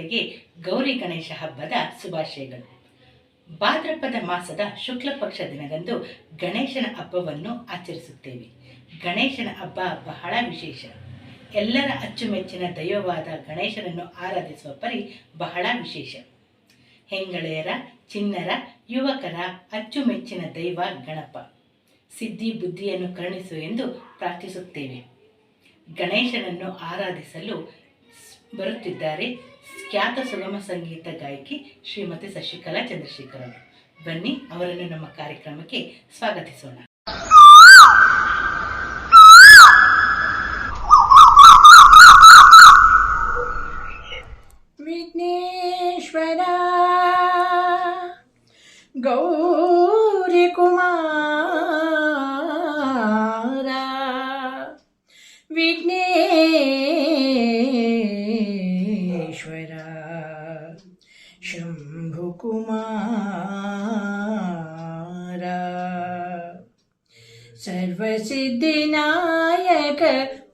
ಬಾಂಧವರಿಗೆ ಗೌರಿ ಗಣೇಶ ಹಬ್ಬದ ಶುಭಾಶಯಗಳು. ಭಾದ್ರಪದ ಮಾಸದ ಶುಕ್ಲ ಪಕ್ಷ ದಿನದಂದು ಗಣೇಶನ ಹಬ್ಬವನ್ನು ಆಚರಿಸುತ್ತೇವೆ. ಗಣೇಶನ ಹಬ್ಬ ಬಹಳ ವಿಶೇಷ. ಎಲ್ಲರ ಅಚ್ಚುಮೆಚ್ಚಿನ ದೈವವಾದ ಗಣೇಶನನ್ನು ಆರಾಧಿಸುವ ಪರಿ ಬಹಳ ವಿಶೇಷ. ಹೆಂಗಳೆಯರ, ಚಿನ್ನರ, ಯುವಕರ ಅಚ್ಚುಮೆಚ್ಚಿನ ದೈವ ಗಣಪ. ಸಿದ್ಧಿ ಬುದ್ಧಿಯನ್ನು ಕರುಣಿಸು ಎಂದು ಪ್ರಾರ್ಥಿಸುತ್ತೇವೆ. ಗಣೇಶನನ್ನು ಆರಾಧಿಸಲು ಬರುತ್ತಿದ್ದಾರೆ ಖ್ಯಾತ ಸುಗಮ ಸಂಗೀತ ಗಾಯಕಿ ಶ್ರೀಮತಿ ಶಶಿಕಲಾ ಚಂದ್ರಶೇಖರ್ ಅವರು. ಬನ್ನಿ ಅವರನ್ನು ನಮ್ಮ ಕಾರ್ಯಕ್ರಮಕ್ಕೆ ಸ್ವಾಗತಿಸೋಣ. ವಿಘ್ನೇಶ್ವರ ಗೌರಿ ಕುಮಾರ ವಿಘ್ನೇಶ್ವರ ಶಂಭು ಕುಮಾರ ಸರ್ವಸಿದ್ಧಿನಾಯಕ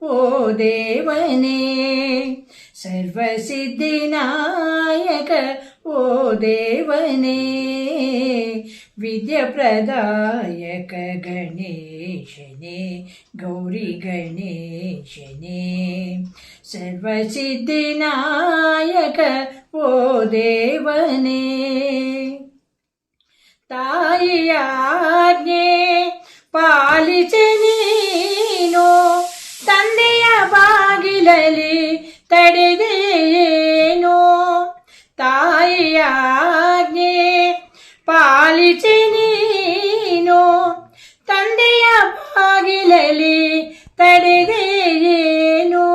ಓ ದೇವನೇ, ಸರ್ವಸಿದ್ಧಿನಾಯಕ ಓ ದೇವನೇ, ವಿದ್ಯಾಪ್ರದಾಯಕ ಗಣೇಶನೇ, ಗೌರಿ ಗಣೇಶನೇ, ಸರ್ವಸಿದ್ಧಿನಾಯಕ ಓ ದೇವನೇ. ತಾಯಿಯ ಆಜ್ಞೆ ಪಾಲಿಸಿ ನೀನು, ತಂದೆಯ ಬಾಗಿಲಲ್ಲಿ ತಡೆದೇನೋ. ತಾಯಿಯ ಆಜ್ಞೆ ಪಾಲಿಸಿ ನೀನು, ತಂದೆಯ ಬಾಗಿಲಲ್ಲಿ ತಡೆದೇನೋ.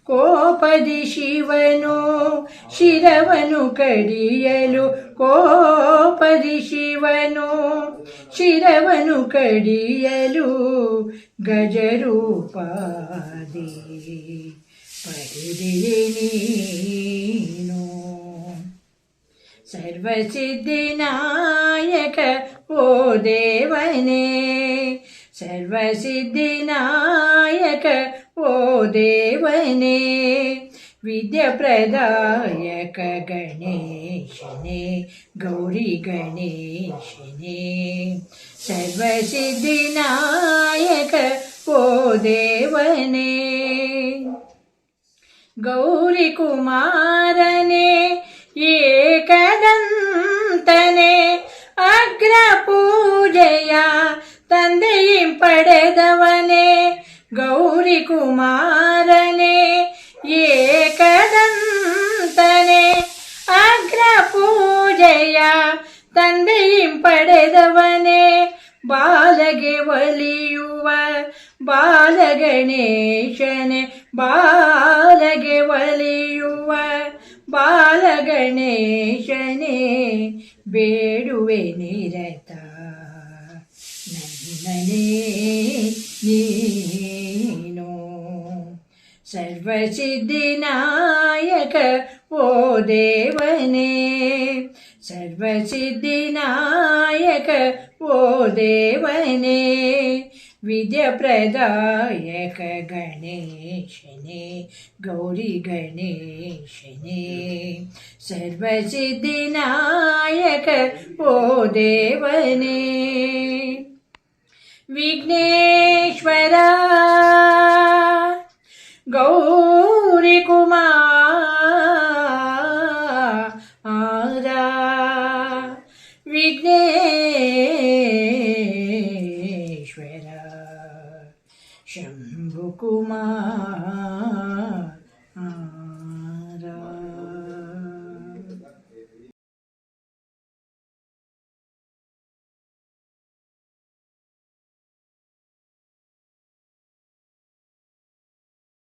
ಕೋಪದಿ ಶಿವನು ಶಿರವನು ಕಡಿಯಲು, ಕೋಪದಿ ಶಿವನು ಶಿರವನು ಕಡಿಯಲು, ಗಜರೂಪಾದಿ ಪಡೆದೆ ನೀನು. ಸರ್ವಸಿದ್ಧಿನಾಯಕ ಓ ದೇವನೇ, ಸರ್ವಸಿದ್ಧಿನಾಯಕ ಓ ದೇವನೇ, ವಿದ್ಯಾಪ್ರದಾಯಕ ಗಣೇಶನೇ, ಗೌರಿ ಗಣೇಶನೇ, ಸರ್ವಸಿದ್ಧಿನಾಯಕ ಓ ದೇವನೇ. ಗೌರಿ ಕುಮಾರನೇ, ಏಕದಂತನೇ, ಅಗ್ರ ಪೂಜೆಯ ತಂದೆಯಿಂ ಪಡೆದವನೇ. ಗೌರಿ ಕುಮಾರನೇ, ಏಕದಂತನೇ, ಅಗ್ರ ಪೂಜೆಯ ತಂದೆಯಿಂ ಪಡೆದವನೇ. ಬಾಲಗೆ ಒಲಿಯುವ ಬಾಲಗಣೇಶನೇ, ಬಾಲಗೆ ಒಲಿಯುವ ಬಾಲಗಣೇಶನೇ, ಬೇಡುವೆ ನಿರತ ನನ್ನನೇ ನೀನು. ಸರ್ವಸಿದ್ಧಿನಾಯಕ ಓ ದೇವನೇ, ಸರ್ವಸಿದ್ಧಿನಾಯಕ ಓ ದೇವನೇ, ವಿದ್ಯಾಪ್ರದಾಯಕ ಗಣೇಶನೇ, ಗೌರಿ ಗಣೇಶನೇ, ಸರ್ವಸಿದ್ಧಿನಾಯಕ ಓ ದೇವನೇ. ವಿಘ್ನೇಶ್ವರ ಗೌರಿ ಕುಮಾರ, ವಿಘ್ನೇಶ್ವರ ಶಂಭು ಕುಮಾರ.